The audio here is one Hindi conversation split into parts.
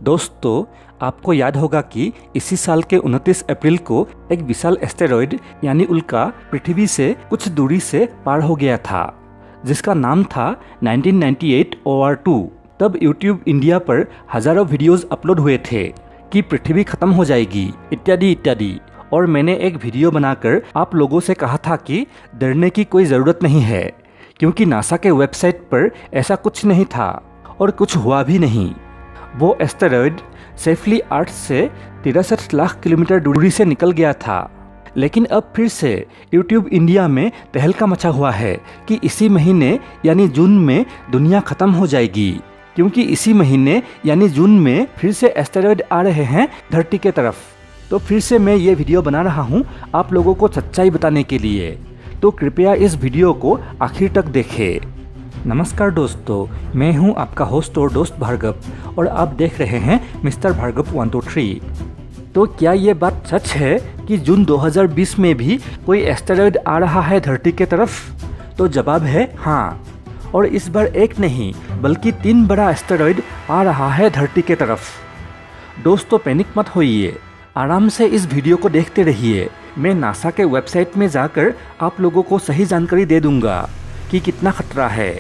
दोस्तों, आपको याद होगा कि इसी साल के 29 अप्रैल को एक विशाल एस्टेरॉयड यानी उल्का पृथ्वी से कुछ दूरी से पार हो गया था, जिसका नाम था 1998 OR2। तब YouTube इंडिया पर हजारों वीडियोस अपलोड हुए थे कि पृथ्वी खत्म हो जाएगी इत्यादि इत्यादि। और मैंने एक वीडियो बनाकर आप लोगों से कहा था कि डरने की कोई ज़रूरत नहीं है, क्योंकि नासा के वेबसाइट पर ऐसा कुछ नहीं था और कुछ हुआ भी नहीं। वो एस्टेरॉयड सेफली अर्थ से 63 लाख किलोमीटर दूरी से निकल गया था। लेकिन अब फिर से YouTube इंडिया में तहलका मचा हुआ है कि इसी महीने यानी जून में दुनिया खत्म हो जाएगी, क्योंकि इसी महीने यानी जून में फिर से एस्टेरॉयड आ रहे हैं धरती के तरफ। तो फिर से मैं ये वीडियो बना रहा हूँ आप लोगों को सच्चाई बताने के लिए, तो कृपया इस वीडियो को आखिर तक देखें। नमस्कार दोस्तों, मैं हूं आपका होस्ट और दोस्त भार्गव और आप देख रहे हैं मिस्टर भार्गव 123। तो क्या ये बात सच है कि जून 2020 में भी कोई एस्टेरॉयड आ रहा है धरती के तरफ? तो जवाब है हाँ, और इस बार एक नहीं बल्कि 3 बड़ा एस्टेरॉयड आ रहा है धरती के तरफ। दोस्तों, पैनिक मत होइए, आराम से इस वीडियो को देखते रहिए। मैं नासा के वेबसाइट में जाकर आप लोगों को सही जानकारी दे दूंगा कि कितना खतरा है।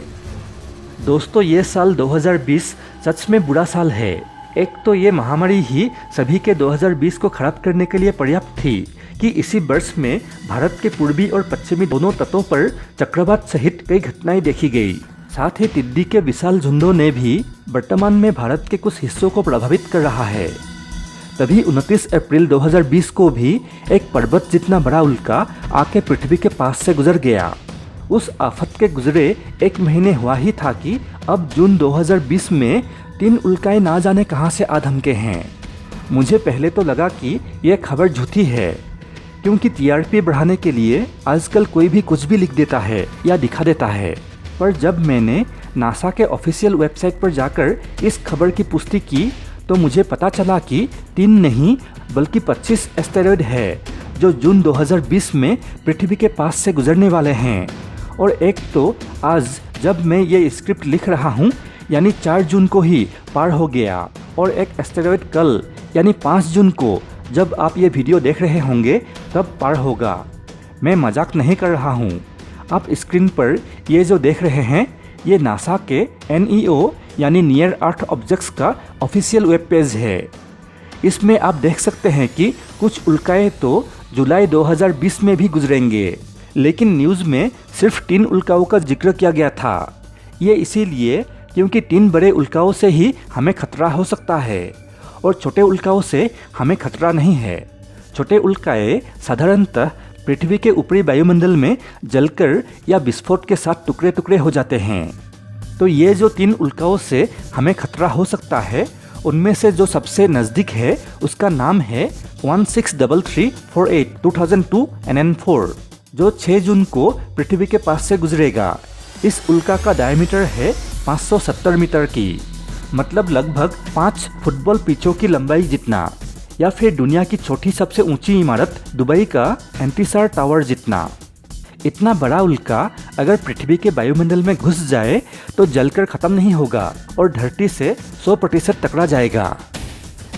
दोस्तों, ये साल 2020 सच में बुरा साल है। एक तो ये महामारी ही सभी के 2020 को खराब करने के लिए पर्याप्त थी कि इसी वर्ष में भारत के पूर्वी और पश्चिमी दोनों तटों पर चक्रवात सहित कई घटनाएं देखी गई। साथ ही टिड्डी के विशाल झुंडों ने भी वर्तमान में भारत के कुछ हिस्सों को प्रभावित कर रहा है। तभी 29 अप्रैल 2020 को भी एक पर्वत जितना बड़ा उल्का आके पृथ्वी के पास से गुजर गया। उस आफत के गुजरे एक महीने हुआ ही था कि अब जून 2020 में 3 उल्काएं ना जाने कहां से आ धमके हैं। मुझे पहले तो लगा कि यह खबर झूठी है, क्योंकि TRP बढ़ाने के लिए आजकल कोई भी कुछ भी लिख देता है या दिखा देता है। पर जब मैंने नासा के ऑफिशियल वेबसाइट पर जाकर इस खबर की पुष्टि की तो मुझे पता चला कि 3 नहीं बल्कि 25 एस्टेरॉयड है जो जून 2020 में पृथ्वी के पास से गुजरने वाले हैं। और एक तो आज जब मैं ये स्क्रिप्ट लिख रहा हूँ यानी 4 जून को ही पार हो गया, और एक एस्टेरॉयड कल यानी 5 जून को जब आप ये वीडियो देख रहे होंगे तब पार होगा। मैं मजाक नहीं कर रहा हूँ। आप स्क्रीन पर ये जो देख रहे हैं ये नासा के NEO यानी नियर अर्थ ऑब्जेक्ट्स का ऑफिशियल वेब पेज है। इसमें आप देख सकते हैं कि कुछ उल्काएं तो जुलाई 2020 में भी गुजरेंगे, लेकिन न्यूज़ में सिर्फ 3 उल्काओं का जिक्र किया गया था। ये इसीलिए क्योंकि 3 बड़े उल्काओं से ही हमें खतरा हो सकता है और छोटे उल्काओं से हमें खतरा नहीं है। छोटे उल्काएं साधारणतः पृथ्वी के ऊपरी वायुमंडल में जलकर या विस्फोट के साथ टुकड़े टुकड़े हो जाते हैं। तो ये जो 3 उल्काओं से हमें खतरा हो सकता है, उनमें से जो सबसे नज़दीक है उसका नाम है 163348 2002 NN4, जो 6 जून को पृथ्वी के पास से गुजरेगा। इस उल्का का डायमीटर है 570 मीटर की, मतलब लगभग 5 फुटबॉल पिचों की लंबाई जितना, या फिर दुनिया की छोटी सबसे ऊंची इमारत दुबई का एंटीसार टावर जितना। इतना बड़ा उल्का अगर पृथ्वी के वायुमंडल में घुस जाए तो जलकर खत्म नहीं होगा और धरती से 100% टकरा जाएगा।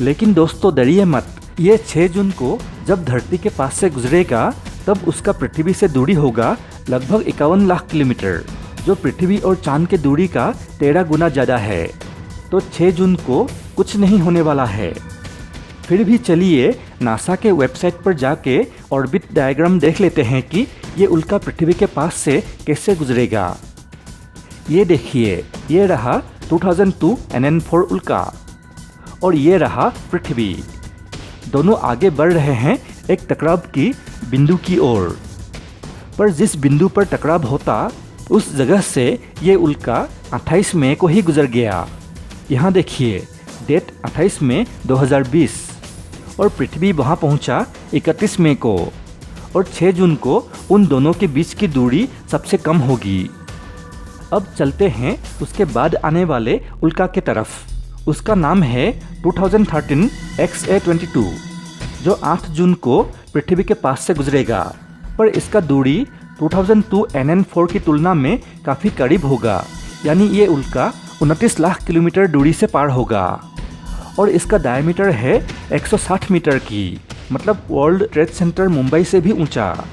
लेकिन दोस्तों, डरिए मत। ये 6 जून को जब धरती के पास से गुजरेगा तब उसका पृथ्वी से दूरी होगा लगभग 51 लाख किलोमीटर, जो पृथ्वी और चांद के दूरी का 13 गुना ज़्यादा है। तो 6 जून को कुछ नहीं होने वाला है। फिर भी चलिए नासा के वेबसाइट पर जाके ऑर्बिट डायग्राम देख लेते हैं कि ये उल्का पृथ्वी के पास से कैसे गुजरेगा। ये देखिए, ये रहा 2002 NN4 उल्का और ये रहा पृथ्वी। दोनों आगे बढ़ रहे हैं एक टकराव की बिंदु की ओर। पर जिस बिंदु पर टकराव होता उस जगह से ये उल्का 28 मई को ही गुजर गया। यहाँ देखिए, डेट 28 मई 2020 और पृथ्वी वहाँ पहुँचा 31 मई को, और 6 जून को उन दोनों के बीच की दूरी सबसे कम होगी। अब चलते हैं उसके बाद आने वाले उल्का के तरफ। उसका नाम है 2013 XA22, जो 8 जून को पृथ्वी के पास से गुजरेगा, पर इसका दूरी 2002 NN4 की तुलना में काफ़ी करीब होगा, यानी ये उल्का 29 लाख किलोमीटर दूरी से पार होगा। और इसका डायमीटर है 160 मीटर की, मतलब वर्ल्ड ट्रेड सेंटर मुंबई से भी ऊंचा।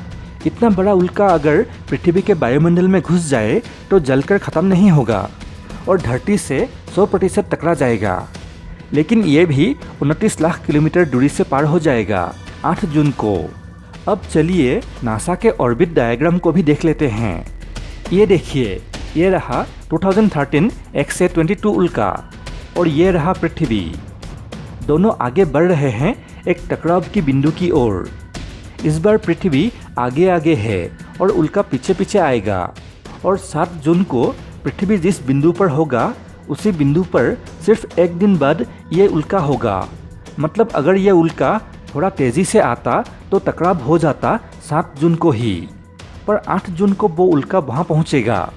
इतना बड़ा उल्का अगर पृथ्वी के वायुमंडल में घुस जाए तो जलकर ख़त्म नहीं होगा और धरती से 100% टकरा जाएगा। लेकिन ये भी 29 लाख किलोमीटर दूरी से पार हो जाएगा 8 जून को। अब चलिए नासा के ऑर्बिट डायग्राम को भी देख लेते हैं। ये देखिए, ये रहा 2013 XA-22 उल्का और ये रहा पृथ्वी। दोनों आगे बढ़ रहे हैं एक टकराव की बिंदु की ओर। इस बार पृथ्वी आगे आगे है और उल्का पीछे पीछे आएगा और 7 जून को पृथ्वी जिस बिंदु पर होगा उसी बिंदु पर सिर्फ एक दिन बाद ये उल्का होगा। मतलब अगर ये उल्का थोड़ा तेज़ी से आता तो टकराव हो जाता 7 जून को ही, पर 8 जून को वो उल्का वहाँ पहुँचेगा।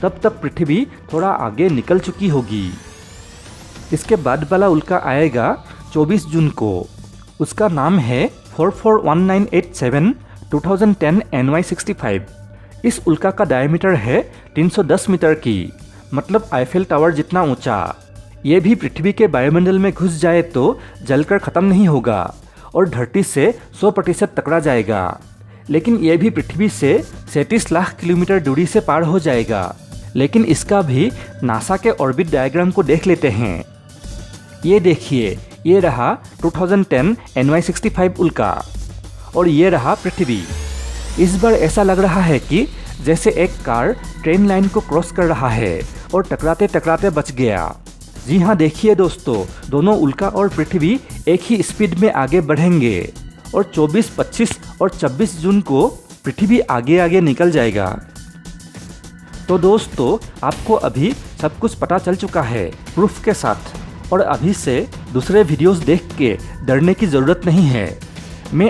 तब तक पृथ्वी थोड़ा आगे निकल चुकी होगी। इसके बाद वाला उल्का आएगा 24 जून को। उसका नाम है 441987 2010 NY65। इस उल्का का डायमीटर है 310 मीटर की, मतलब आईफेल टावर जितना ऊंचा। ये भी पृथ्वी के वायुमंडल में घुस जाए तो जलकर ख़त्म नहीं होगा और धरती से 100% टकरा जाएगा। लेकिन यह भी पृथ्वी से 37 लाख किलोमीटर दूरी से पार हो जाएगा। लेकिन इसका भी नासा के ऑर्बिट डायग्राम को देख लेते हैं। ये देखिए, ये रहा 2010 NY65 उल्का और ये रहा पृथ्वी। इस बार ऐसा लग रहा है कि जैसे एक कार ट्रेन लाइन को क्रॉस कर रहा है और टकराते टकराते बच गया। जी हाँ, देखिए दोस्तों, दोनों उल्का और पृथ्वी एक ही स्पीड में आगे बढ़ेंगे और 24, 25 और 26 जून को पृथ्वी आगे आगे निकल जाएगा। तो दोस्तों, आपको अभी सब कुछ पता चल चुका है प्रूफ के साथ, और अभी से दूसरे वीडियोस देख के डरने की ज़रूरत नहीं है। मैं